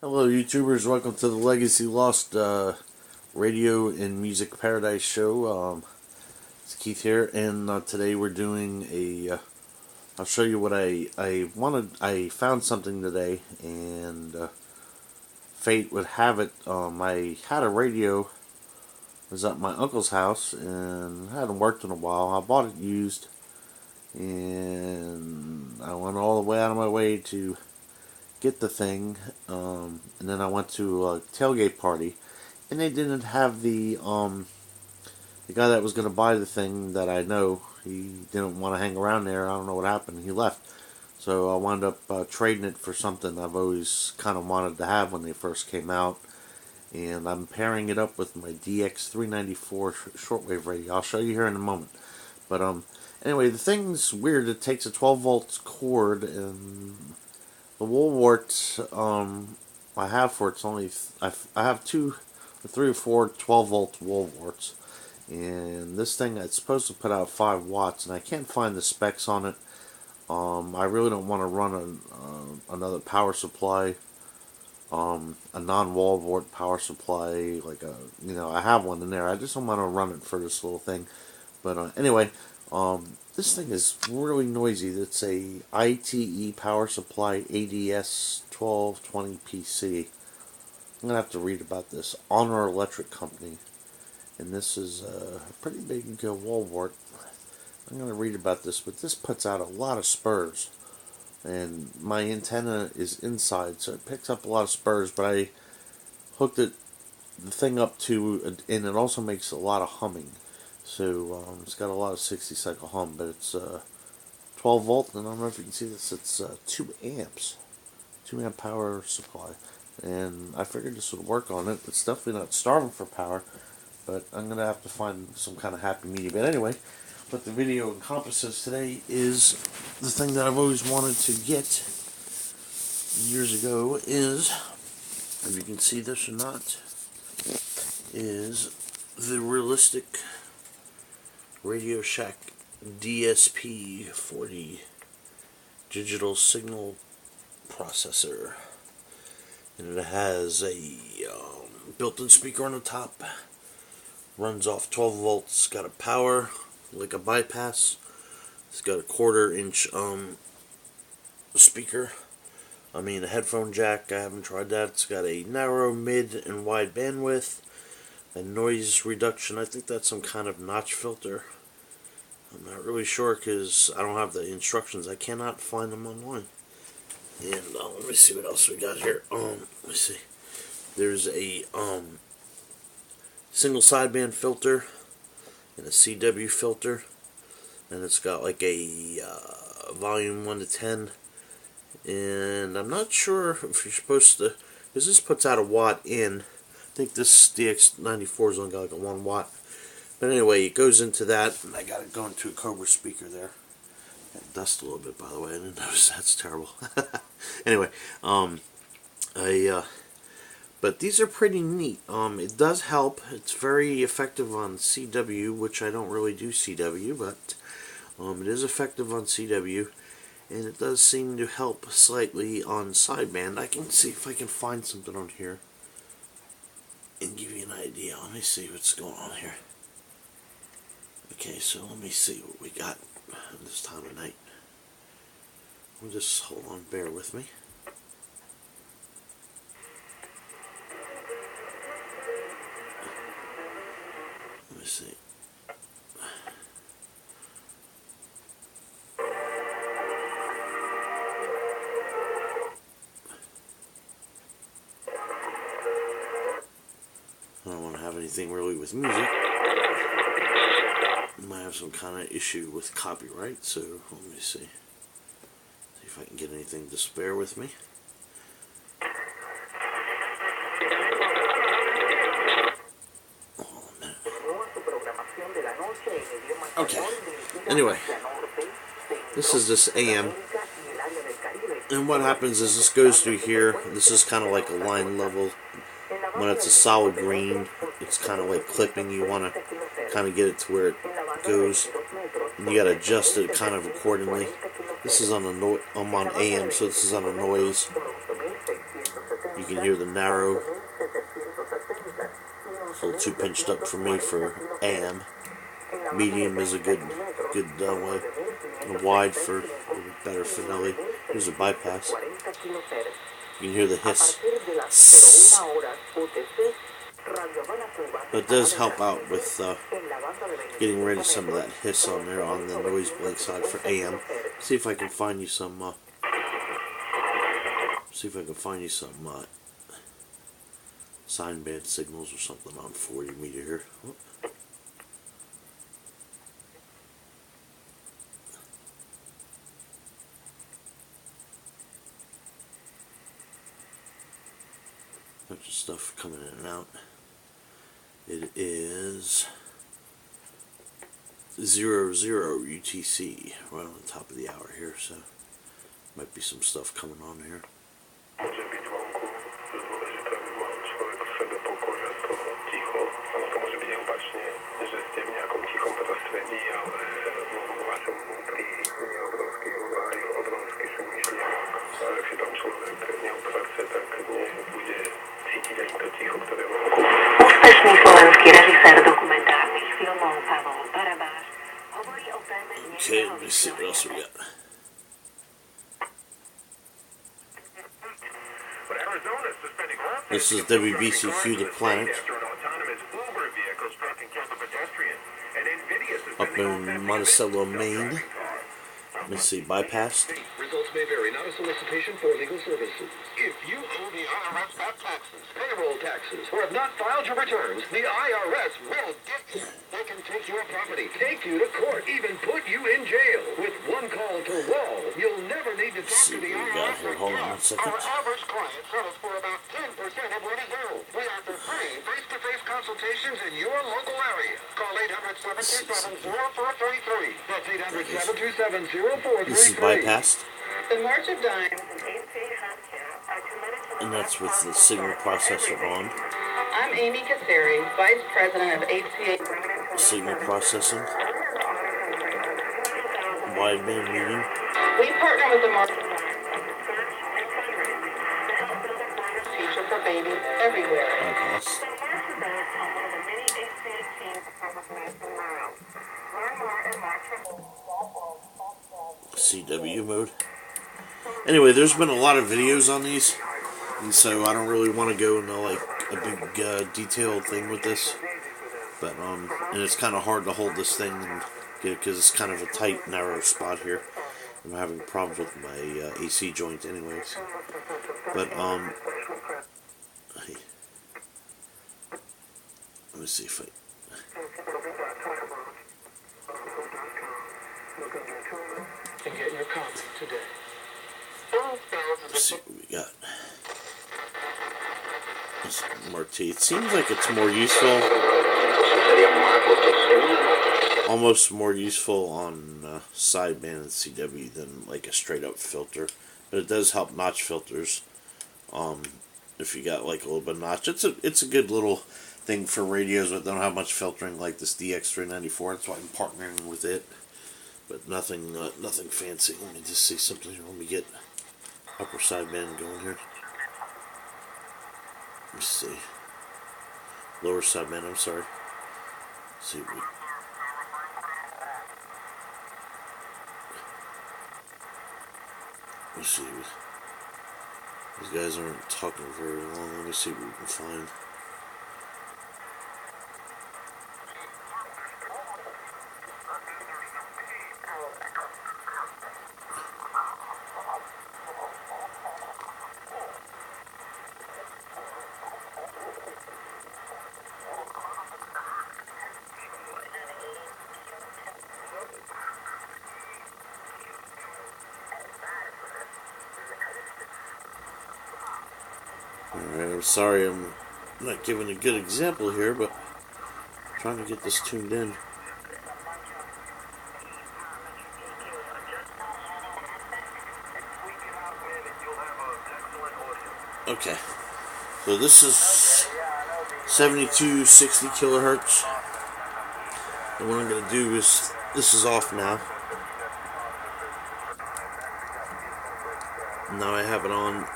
Hello YouTubers, welcome to the Legacy Lost Radio and Music Paradise show. It's Keith here, and today we're doing I'll show you what I found something today, and fate would have it, I had a radio. It was at my uncle's house, and I hadn't worked in a while. I bought it used, and I went all the way out of my way to get the thing, and then I went to a tailgate party, and they didn't have the guy that was going to buy the thing that I know. He didn't want to hang around there. I don't know what happened. He left. So I wound up trading it for something I've always kind of wanted to have when they first came out, and I'm pairing it up with my DX-394 shortwave radio. I'll show you here in a moment. But anyway, the thing's weird. It takes a 12 volt cord, and the wall wart I have for it's only I have 3 or 4 12 volt wall warts, and this thing it's supposed to put out 5 watts, and I can't find the specs on it. I really don't want to run another power supply, a non-wall wart power supply, like I have one in there. I just don't want to run it for this little thing. But anyway, this thing is really noisy. It's a ITE power supply ADS 1220 PC. I'm gonna have to read about this. Honor Electric Company, and this is a pretty big wall wart. I'm gonna read about this, but this puts out a lot of spurs, and my antenna is inside, so it picks up a lot of spurs. But I hooked the thing up to, and it also makes a lot of humming. So it's got a lot of 60 cycle hum, but it's 12 volt, and I don't know if you can see this. It's 2 amps, 2 amp power supply, and I figured this would work on it. It's definitely not starving for power, but I'm gonna have to find some kind of happy medium. But anyway, what the video encompasses today is the thing that I've always wanted to get years ago. Is, if you can see this or not, is the realistic RadioShack DSP-40 digital signal processor, and it has a built-in speaker on the top. Runs off 12 volts. Got a power, like a bypass. It's got a 1/4 inch speaker. I mean a headphone jack. I haven't tried that. It's got a narrow, mid, and wide bandwidth. A noise reduction. I think that's some kind of notch filter. I'm not really sure because I don't have the instructions. I cannot find them online. And let me see what else we got here. Let me see. There's a single sideband filter and a CW filter, and it's got like a volume 1 to 10. And I'm not sure if you're supposed to, because this puts out a watt in. I think this DX-94 is only got like a 1 watt. But anyway, it goes into that, and I got it going to a Cobra speaker there. Got dust a little bit, by the way. I didn't notice. That's terrible. Anyway, but these are pretty neat. It does help. It's very effective on CW, which I don't really do CW, but it is effective on CW, and it does seem to help slightly on sideband. I can see if I can find something on here and give you an idea. Let me see what's going on here. Okay, so let me see what we got this time of night. Just hold on, bear with me. Let me see. I don't want to have anything really with music. Might have some kind of issue with copyright, so let me see. See if I can get anything to spare with me. Oh, a minute. Okay. Anyway, this is this AM, and what happens is this goes through here. This is kind of like a line level. When it's a solid green, it's kind of like clipping. You want to kind of get it to where it goes, and you got to adjust it kind of accordingly. This is on a I'm on AM, so this is on a noise. You can hear the narrow. It's a little too pinched up for me for AM. Medium is a good way. And wide for better fidelity. Here's a bypass. You can hear the hiss. It does help out with getting rid of some of that hiss on there on the noise blank side for AM. See if I can find you some. Sideband signals or something on 40 meter here. Whoop. Bunch of stuff coming in and out. It is 00 UTC right on the top of the hour here, so might be some stuff coming on here. Okay, let me see what else we got. This is WBCQ The Planet up in Monticello, Maine. Let me see, bypassed. Results may vary, not a solicitation for legal services. If you owe the IRS back taxes, payroll taxes, or have not filed your returns, the IRS will get you. They can take your property, take you to court, even put you in jail. With one call to Wall, you'll never need to talk to the IRS again. Hold on a second. Our average client settles for about 10% of what is owed. We offer free face-to-face consultations in your local area. Call 800-727-0433. That's 800-727-0433. This is bypassed. The March of Dimes And that's with the signal processor on. I'm Amy Kasseri, Vice President of HCA. Signal processing. Wideband medium. We partner with the March of Dimes teacher for babies everywhere. Bypass. CW mode. Anyway, there's been a lot of videos on these, and so I don't really want to go into like a big detailed thing with this. But and it's kind of hard to hold this thing and get it because it's kind of a tight, narrow spot here. I'm having problems with my AC joint, anyways. But let me see if I. And get your copy today. Let's see what we got. This MRT. It seems like it's more useful. Almost more useful on sideband and CW than like a straight up filter. But it does help notch filters. If you got like a little bit of notch, it's a good little thing for radios that don't have much filtering, like this DX-394. That's why I'm partnering with it. But nothing fancy. Let me just see something here. Let me get upper sideband going here. Let me see. Lower sideband, I'm sorry. Let's see. Let's see. These guys aren't talking very long. Let me see what we can find. Alright, I'm sorry I'm not giving a good example here, but I'm trying to get this tuned in. Okay, so this is 7260 kilohertz. And what I'm going to do is, this is off now. Now I have it on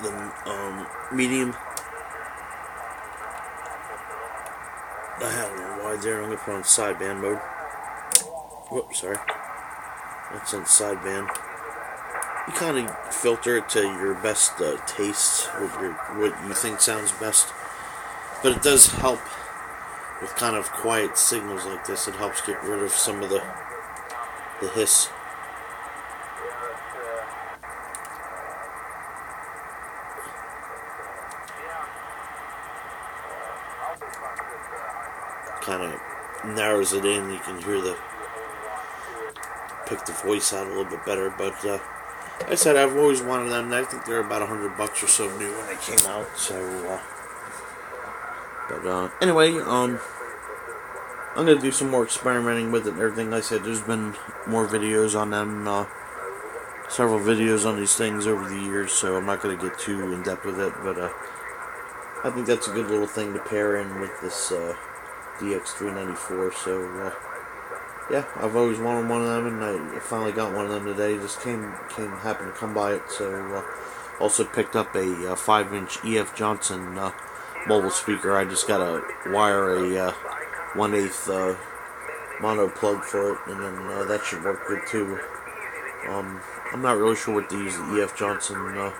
the medium. I have it on wide there. I'm going to put on sideband mode. Whoops, sorry. That's on sideband. You kind of filter it to your best taste, what you think sounds best. But it does help with kind of quiet signals like this. It helps get rid of some of the hiss. Kind of narrows it in. You can hear pick the voice out a little bit better. But like I said, I've always wanted them. I think they're about $100 or so new when they came out. So, but anyway, I'm gonna do some more experimenting with it and everything. Like I said, there's been more videos on them, several videos on these things over the years. So I'm not gonna get too in depth with it. But I think that's a good little thing to pair in with this DX-394. So. Yeah, I've always wanted one of them, and I finally got one of them today. Just happened to come by it. So, also picked up a 5-inch EF Johnson mobile speaker. I just gotta wire a 1/8 mono plug for it, and then that should work good too. I'm not really sure what to use the EF Johnson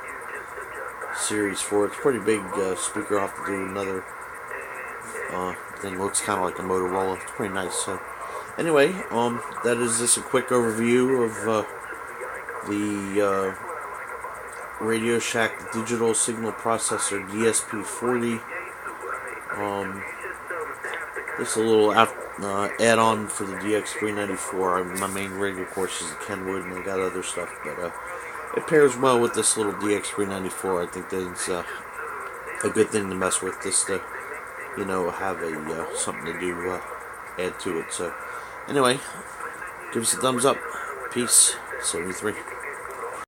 series for. It's a pretty big speaker. I'll have to do another thing. Looks kind of like a Motorola. It's pretty nice. So. Anyway, that is just a quick overview of the RadioShack Digital Signal Processor DSP-40. Just a little add-on for the DX-394. My main rig, of course, is the Kenwood, and I got other stuff, but it pairs well with this little DX-394. I think that's a good thing to mess with, just to, have a something to do, add to it. So. Anyway, give us a thumbs up. Peace. 73.